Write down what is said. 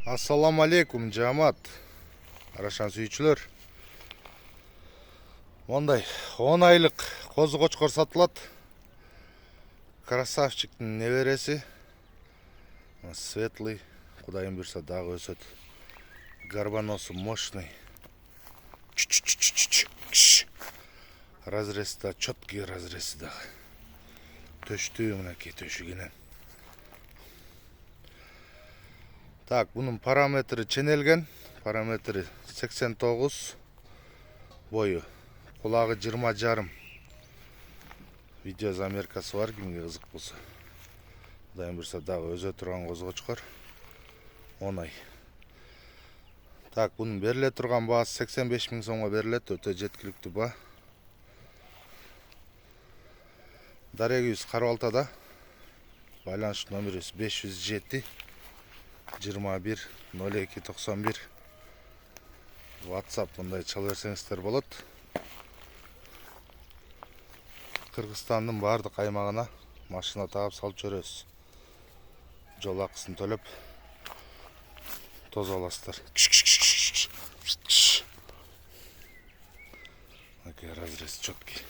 Assalamu alaikum жамаат. Арашан сүйүүчүлөр. Мондай 10 айлык козу кочкор сатылат. Красавчиктин небереси. Светлый, кудайым буйрса дагы өсөт. Горбоносу мощный. Разрез да четкий разрез да. Төштүү мынакей төшүгүнөн. Так, bunun parametri çenelgen, parametri 89, boyu, kulağı 20,5. Video zamerkası var, kimge kızık bulsa. Dayım bursa dağı özü turgan kozuğa çıkar. 10 ay. Tak, bunun berile turgan bağısı 85 bin soňga berilet, öte жеткиликтүү bağ. Дарегибиз Карабалтада. Байланыш номерибиз 507 21 02 91. WhatsApp мындай чала берсеңиздер болот. Кыргызстандын бардык аймагына машина тагып салып жүрөбүз. Жол акысын төлөп тоза аласыздар. Разрез четкий.